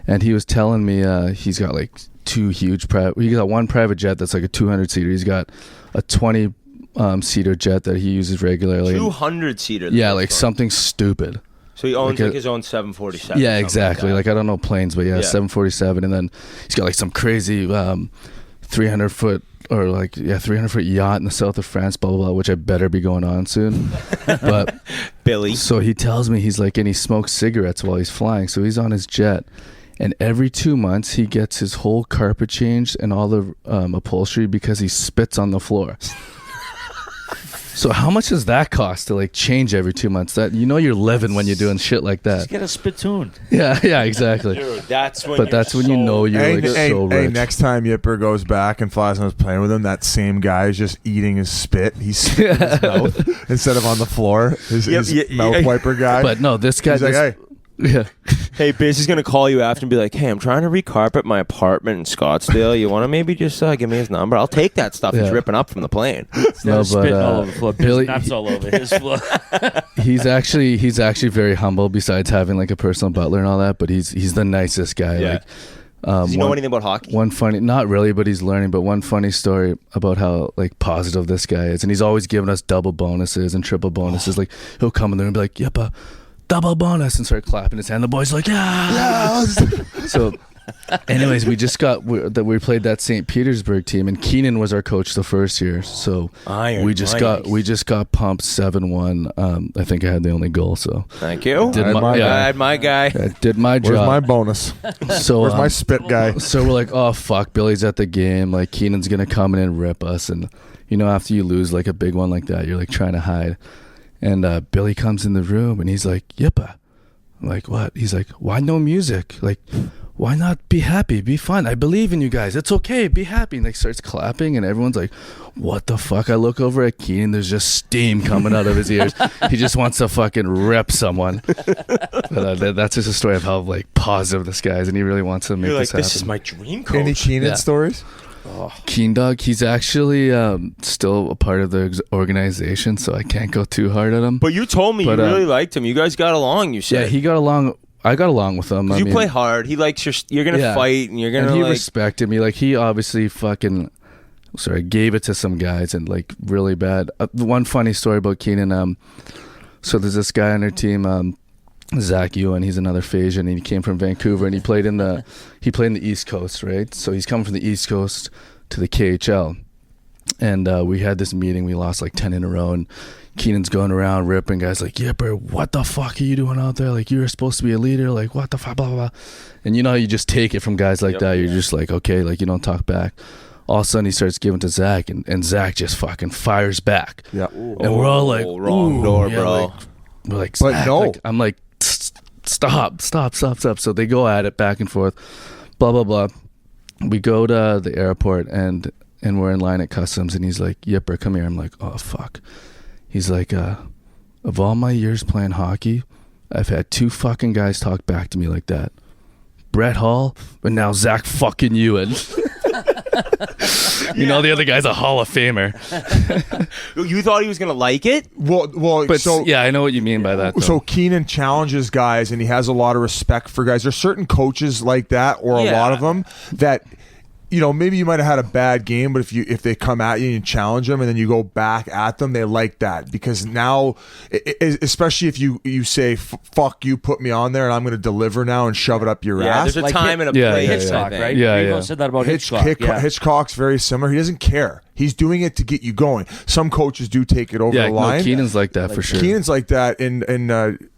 and he was telling me he's got like two huge he got one private jet that's like a 200-seater. He's got a 20-seater jet that he uses regularly. 200-seater. Yeah, like something stupid. So he owns like his own 747. Yeah, exactly. Like I don't know planes, but yeah, 747, and then he's got like some crazy 300-foot. Or 300-foot yacht in the south of France, blah, blah, blah, which I better be going on soon. But Billy. So he tells me he's like, and he smokes cigarettes while he's flying. So he's on his jet. And every 2 months, he gets his whole carpet changed and all the upholstery because he spits on the floor. So how much does that cost to like change every 2 months? That you're living when you're doing shit like that. Just get a spittoon. Yeah, exactly. Dude, that's when. But that's when you know you're so rich. Hey, next time Yipper goes back and flies and was playing with him, that same guy is just eating his spit. He's spitting in his mouth instead of on the floor. His mouth wiper guy. But no, this guy. He's like, hey. Yeah. Hey, Biz is gonna call you after and be like, "Hey, I'm trying to recarpet my apartment in Scottsdale. You want to maybe just give me his number? I'll take that stuff he's ripping up from the plane." No, spitting all over the floor. Billy, nuts all over his floor. he's actually very humble. Besides having like a personal butler and all that, but he's the nicest guy. Yeah. Like, does he know anything about hockey? Not really, but he's learning. But one funny story about how like positive this guy is, and he's always giving us double bonuses and triple bonuses. Like he'll come in there and be like, "Yep, double bonus," and start clapping his hand. The boys like, yeah. So anyways, we played that St. Petersburg team, and Keenan was our coach the first year. So we just got pumped 7-1. I think I had the only goal. So thank you. I had my guy. I did my job. Where's my bonus? So where's my spit guy? So we're like, oh fuck, Billy's at the game. Like Keenan's gonna come in and rip us. And after you lose like a big one like that, you're like trying to hide. And Billy comes in the room and he's like, Yippa. I'm like, what? He's like, why no music? Like, why not be happy? Be fun. I believe in you guys. It's okay. Be happy. And like starts clapping and everyone's like, what the fuck? I look over at Keenan. There's just steam coming out of his ears. He just wants to fucking rip someone. But that's just a story of how like positive this guy is, and he really wants to make this happen. This is my dream coach. Any Keenan stories? Keen Dog, he's actually still a part of the organization, so I can't go too hard at him. But you told me you really liked him. You guys got along, you said. Yeah, he got along. I got along with him. You play hard. He likes you're going to fight, and you're going to he respected me. Like, he obviously gave it to some guys, and like really bad. One funny story about Keenan, so there's this guy on our team, Zach Ewan, he's another Phasian, and he came from Vancouver, and he played in the East Coast, right? So he's coming from the East Coast to the KHL, and we had this meeting. We lost like 10 in a row, and Keenan's going around ripping guys like, yeah, bro, what the fuck are you doing out there? Like, you're supposed to be a leader. Like, what the fuck, blah, blah, blah. And you just take it from guys like that. You're just like, okay, like, you don't talk back. All of a sudden, he starts giving to Zach, and Zach just fucking fires back. Yeah. And we're all like, wrong door, bro. Like, we're like, but no. Like, I'm like, stop. So they go at it back and forth, blah, blah, blah. We go to the airport, and we're in line at customs, and he's like, Yipper, come here. I'm like, oh, fuck. He's like, of all my years playing hockey, I've had 2 fucking guys talk back to me like that. Brett Hall, but now Zach fucking Ewan. You know, the other guy's a Hall of Famer. You thought he was gonna like it? Well, But so yeah, I know what you mean by that. Though. So Keenan challenges guys, and he has a lot of respect for guys. There's certain coaches like that, or a lot of them that. Maybe you might have had a bad game, but if they come at you and you challenge them and then you go back at them, they like that because now, especially if you say, fuck you, put me on there and I'm going to deliver now and shove it up your ass. There's a time and a place. Hitchcock, right? Yeah, Rico said that about Hitchcock. Hitchcock's very similar. He doesn't care. He's doing it to get you going. Some coaches do take it over the line. No, Keenan's like that for sure. Keenan's like that, and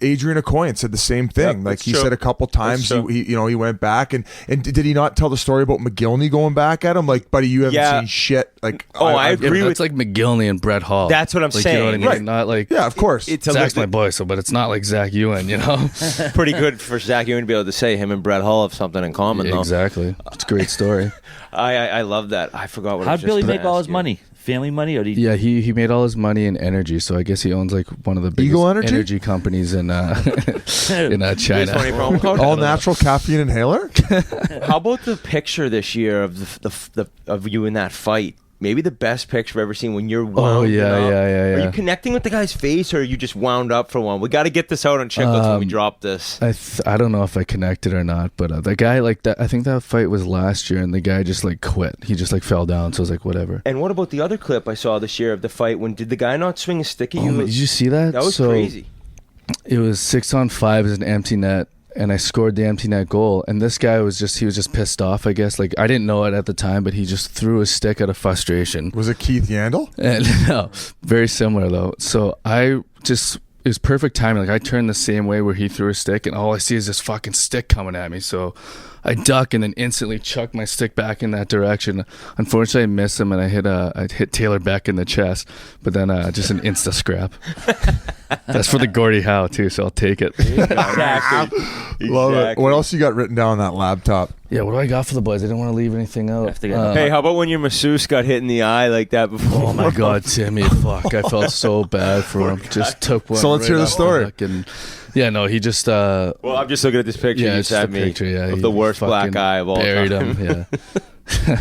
Adrian Acoyan said the same thing. Yep, like he true. said a couple times, he went back and did he not tell the story about McGillney going back at him? Like, buddy, you haven't seen shit. Like, I agree with. It's like McGillney and Brett Hall. That's what I'm saying. You know what I mean? Right. Not like of course. It's Zach's my boy, but it's not like Zach Ewan. You know, pretty good for Zach Ewan to be able to say him and Brett Hall have something in common. Though. Exactly. It's a great story. I love that. I forgot what. How'd Billy make all his money? Family money, or did he? Yeah, he made all his money in energy, so I guess he owns like one of the biggest Eagle Energy? companies in China. All natural caffeine inhaler. How about the picture this year of the of you in that fight? Maybe the best picture I've ever seen when you're wound up. Yeah. Are you connecting with the guy's face, or are you just wound up for one? We got to get this out on Chiclets when we drop this. I don't know if I connected or not, but the guy like that. I think that fight was last year, and the guy just like quit. He just like fell down. So I was like, whatever. And what about the other clip I saw this year of the fight? When did the guy not swing a stick at you? Did you see that? That was crazy. It was 6-on-5 as an empty net. And I scored the empty net goal. And this guy was just pissed off, I guess. Like, I didn't know it at the time, but he just threw his stick out of frustration. Was it Keith Yandel? And no, very similar though. So it was perfect timing. Like I turned the same way where he threw his stick, and all I see is this fucking stick coming at me. So I duck and then instantly chuck my stick back in that direction. Unfortunately, I missed him, and I hit Taylor Beck in the chest. But then just an insta scrap. That's for the Gordie Howe too, so I'll take it. Exactly. Love it. What else you got written down on that laptop? Yeah, what do I got for the boys? I didn't want to leave anything out. Hey, how about when your masseuse got hit in the eye like that before? Oh my God, Timmy! Fuck, I felt so bad for him. Just took one. So let's hear the story. Yeah, no, he just. Well, I'm just looking at this picture. Yeah, you it's sent the me picture. Yeah, of the worst black eye of all buried time. him. Yeah.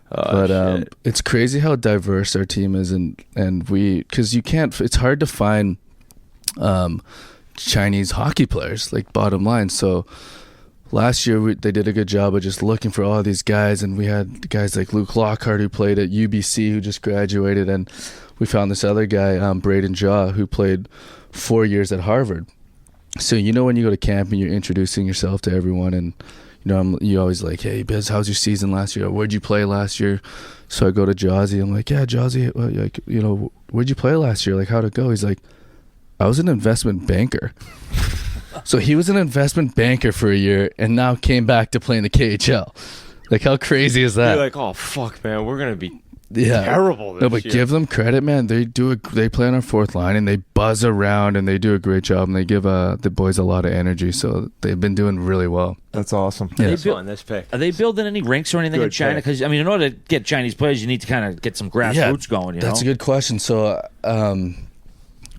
But it's crazy how diverse our team is, and because you can't. It's hard to find Chinese hockey players. Like bottom line, so. Last year, they did a good job of just looking for all these guys, and we had guys like Luke Lockhart who played at UBC who just graduated, and we found this other guy, Braden Jaw, who played 4 years at Harvard. So when you go to camp and you're introducing yourself to everyone, and you always like, hey Biz, how's your season last year? Where'd you play last year? So I go to Jawsy, I'm like, yeah, Jawsy, where'd you play last year? Like, how'd it go? He's like, I was an investment banker. So he was an investment banker for a year and now came back to play in the KHL. Like, how crazy is that? You're like, oh fuck, man, we're gonna be terrible. No, but year. give them credit, man. They play on our fourth line and they buzz around and they do a great job, and they give the boys a lot of energy. So they've been doing really well. That's awesome. Yeah. Are they building any rinks or anything in China? Because in order to get Chinese players, you need to kind of get some grassroots going. That's a good question. So.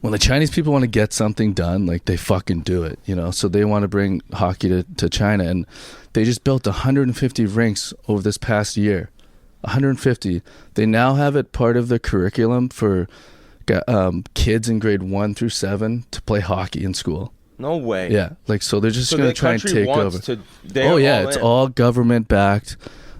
When the Chinese people want to get something done, like they fucking do it, So they want to bring hockey to China, and they just built 150 rinks over this past year. 150. They now have it part of the curriculum for kids in grade 1 through 7 to play hockey in school. No way. Yeah, so they're just going to try and take over. It's all government backed.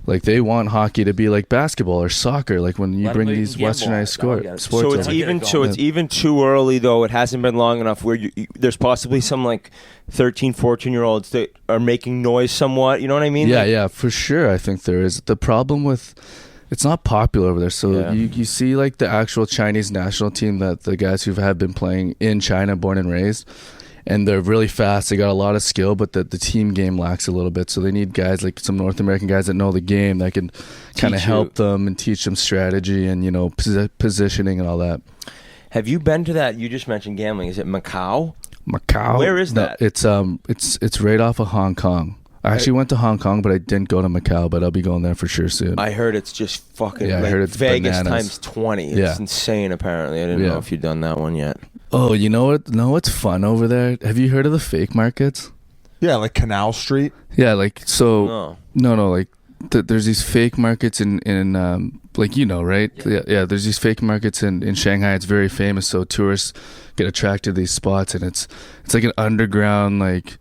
Like they want hockey to be like basketball or soccer, like when you bring these westernized sports. So it's even too early though. It hasn't been long enough where there's possibly some like 13, 14-year-olds that are making noise somewhat. You know what I mean? Yeah, for sure. I think there is. The problem with it's not popular over there. So you see like the actual Chinese national team, that the guys who have been playing in China, born and raised. And they're really fast. They got a lot of skill, but the team game lacks a little bit. So they need guys like some North American guys that know the game that can kind of help them and teach them strategy and positioning and all that. Have you been to that? You just mentioned gambling. Is it Macau? Macau. Where is that? It's right off of Hong Kong. I actually went to Hong Kong, but I didn't go to Macau. But I'll be going there for sure soon. I heard it's just fucking. I heard it's Vegas bananas. times 20. It's insane. Apparently, I didn't know if you'd done that one yet. Oh, you know what? No, what's fun over there? Have you heard of the fake markets? Yeah, like Canal Street. Yeah, like so. No. Like there's these fake markets in like, you know, right? Yeah, there's these fake markets in Shanghai. It's very famous, so tourists get attracted to these spots, and it's like an underground, like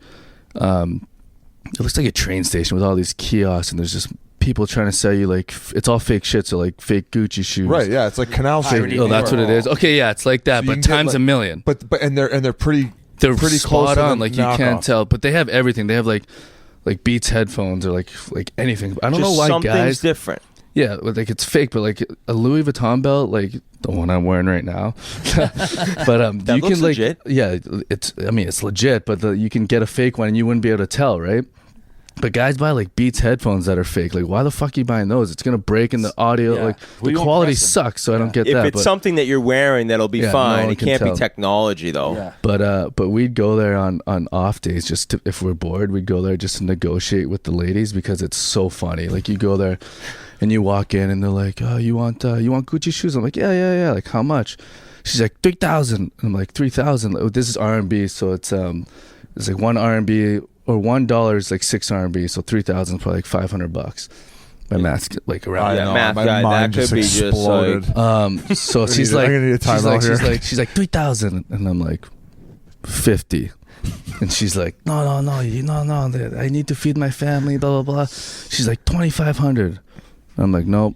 it looks like a train station with all these kiosks, and there's just people trying to sell you, like, it's all fake shit, so like fake Gucci shoes. Right, yeah, it's like Canal Street. Oh, that's what it is. Okay, yeah, it's like that, So you but can get, times like- a million. But they're pretty They're close spot to on, the like you can't knockoff. tell, but they have everything. They have like Beats headphones or like anything. I don't know why something's guys. different. Yeah, like it's fake, but like a Louis Vuitton belt, like the one I'm wearing right now. But That you looks can like, legit. yeah, it's legit, but you can get a fake one and you wouldn't be able to tell, right? But guys buy like Beats headphones that are fake. Like, why the fuck are you buying those? It's gonna break in the audio. Yeah. Like Who the you quality impressing? sucks, so I don't get If that. it's but, something that you're wearing, that'll be Yeah, no fine. one It can can't be tell. technology though. Yeah. But we'd go there on off days just to, if we're bored, we'd go there just to negotiate with the ladies because it's so funny. Like you go there and you walk in and they're like, "Oh, you want Gucci shoes?" I'm like, "Yeah." Like, how much? She's like, 3,000. I'm like, 3,000. This is R&B, so it's like one R&B or $1 is like 6 R&B, so 3,000 is probably like $500. My math's like around. Yeah, know, math my guy, mind that could just be just exploded. like So she's I'm like, gonna need a timeout here. she's like 3,000, and I'm like 50, and she's like, no, I need to feed my family, blah blah blah. She's like 2,500. I'm like, nope,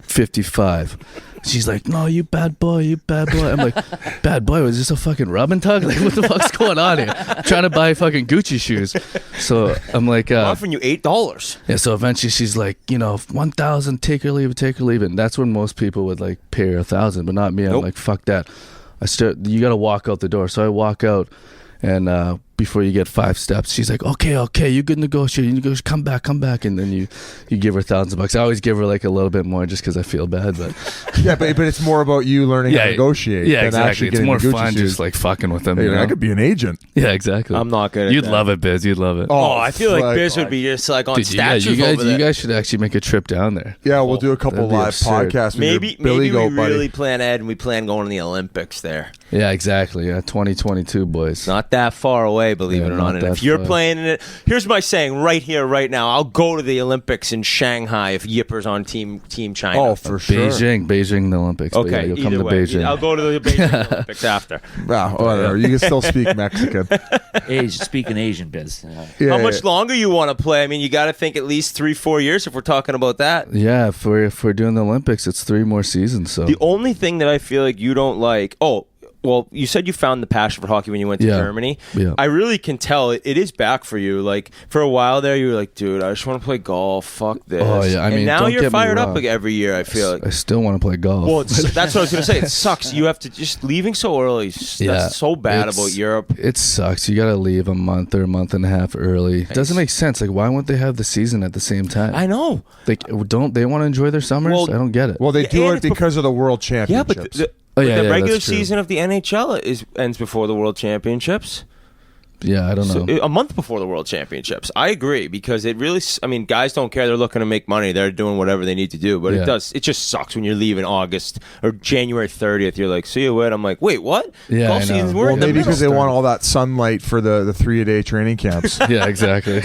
55. She's like, no, you bad boy. I'm like, bad boy? Was this a fucking rub and tug? Like, what the fuck's going on here? I'm trying to buy fucking Gucci shoes. So I'm like, offering you $8. yeah, so eventually she's like, 1,000, take or leave it. And that's when most people would like pay her 1,000, but not me. I'm Nope. like, fuck that. You got to walk out the door. So I walk out, and before you get 5 steps, she's like, okay, you good negotiator. You negotiate, come back. And then you give her $1,000. I always give her like a little bit more just because I feel bad. But Yeah, but it's more about you learning how to negotiate. Yeah, than exactly. actually It's getting more the Gucci fun shoes. just like fucking with them. Hey, you know? I could be an agent. Yeah, exactly. I'm not good at You'd that. love it, Biz. You'd love it. Oh, I feel like fuck. Biz would be just like on Dude, statues you over there. guys should actually make a trip down there. Yeah, we'll do a couple That'd be live absurd. podcasts. With Maybe your Billy we Goat buddy. really plan ahead and we plan going to the Olympics there. Yeah, exactly. Yeah, 2022, boys. Not that far away, believe Yeah, it or not not. And that if you're far. playing in it, here's my saying right here, right now. I'll go to the Olympics in Shanghai if Yipper's on Team China. Oh, for sure. Beijing, the Olympics. But Okay, yeah, you'll come either to way. Beijing. I'll go to the Beijing Olympics after. Ah, whatever. You can still speak Mexican. Speaking Asian biz. Yeah, How much longer you want to play? I mean, you got to think at least 3-4 years if we're talking about that. Yeah, if we're doing the Olympics, it's 3 more seasons. So The only thing that I feel like you don't like, well, you said you found the passion for hockey when you went to Yeah. Germany. Yeah. I really can tell it is back for you. Like, for a while there, you were like, dude, I just want to play golf. Fuck this. Oh, yeah. I and mean, now don't you're get me fired up wrong. like every year, I feel like. I still want to play golf. Well, that's what I was going to say. It sucks. You have to just leaving so early. That's so bad it's- about Europe. It sucks. You got to leave a month or a month and a half early. It doesn't make sense. Like, why won't they have the season at the same time? I know. Like, don't they want to enjoy their summers? Well, I don't get it. Well, they do And it it's because of the World Yeah, Championships. but Oh, yeah, the yeah, regular that's true. season of the NHL ends before the World Championships. yeah, I don't know. So, a month before the World Championships. I agree because it really. I mean, guys don't care. They're looking to make money. They're doing whatever they need to do. But Yeah. it just sucks when you're leaving August or January 30th. You're like, see you when? I'm like, wait, what? Yeah, Golf I know. season's we're Well, in the maybe middle. because they want all that sunlight for the 3-a-day training camps. Yeah, exactly.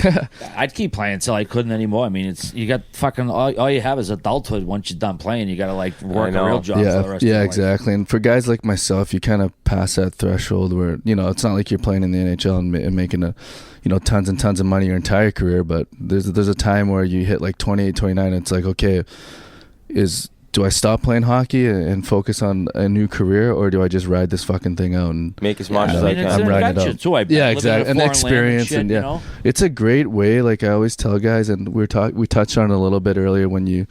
I'd keep playing until I couldn't anymore. I mean, it's you got fucking all you have is adulthood. Once you're done playing, you got to like work a know. real job for the yeah, rest of yeah, your life. exactly. And for guys like myself, you kind of pass that threshold where it's not like you're playing in the NHL and making tons and tons of money your entire career. But there's a time where you hit like 28, 29, and it's like, okay, do I stop playing hockey and focus on a new career, or do I just ride this fucking thing out and Make as much Yeah, as I I mean, it's can. an I'm riding it adventure out. too. I bet. Yeah, Living in a exactly. An foreign land experience, shit, and you know? it's a great way. Like I always tell guys, and we touched on it a little bit earlier when you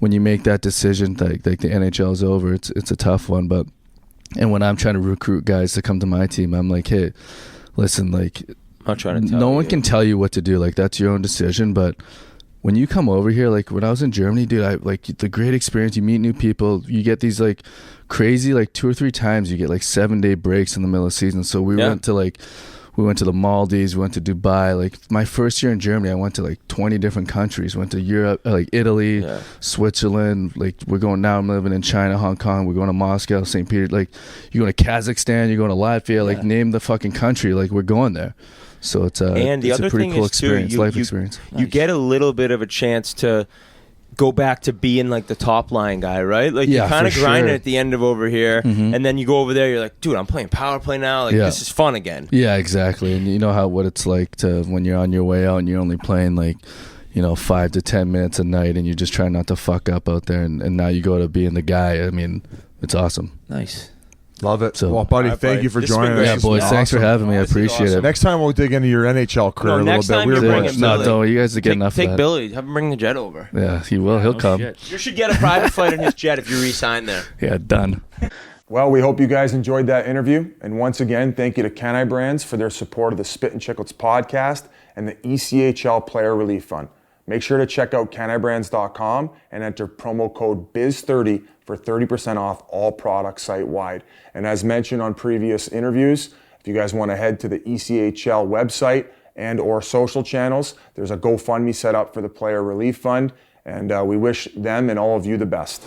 make that decision, like the NHL is over. It's a tough one, and when I'm trying to recruit guys to come to my team, I'm like, hey, listen, like I'm not trying to tell no one you. can tell you what to do. Like that's your own decision, but. When you come over here, like when I was in Germany, dude, I like the great experience. You meet new people. You get these like crazy, like 2 or 3 times. You get like 7-day breaks in the middle of the season. So we went to the Maldives. We went to Dubai. Like my first year in Germany, I went to like 20 different countries. Went to Europe, like Italy, Yeah. Switzerland. Like I'm living in China, Hong Kong. We're going to Moscow, St. Peter. Like you're going to Kazakhstan. You're going to Latvia. Like name the fucking country. Like we're going there. So it's a pretty thing cool is too, experience, life experience. You get a little bit of a chance to go back to being like the top line guy, right? Like you kind of grind it at the end of over here, and then you go over there. You're like, dude, I'm playing power play now. Like this is fun again. Yeah, exactly. And you know what it's like to when you're on your way out and you're only playing like 5 to 10 minutes a night, and you're just trying not to fuck up out there. And now you go to being the guy. I mean, it's awesome. Nice. Love it. So, well, buddy, thank you for joining us. Yeah, boys, thanks for having me. I appreciate it. Next time we'll dig into your NHL career a little next bit. time you're bringing Billy. No, you guys get enough of Take that. Billy. Have him bring the jet over. Yeah, he will. He'll come. Shit. You should get a private flight in his jet if you re-sign there. Yeah, done. Well, we hope you guys enjoyed that interview. And once again, thank you to Can Brands for their support of the Spittin Chiclets podcast and the ECHL Player Relief Fund. Make sure to check out canibrands.com and enter promo code BIZ30 for 30% off all products site-wide. And as mentioned on previous interviews, if you guys want to head to the ECHL website and or social channels, there's a GoFundMe set up for the Player Relief Fund, and we wish them and all of you the best.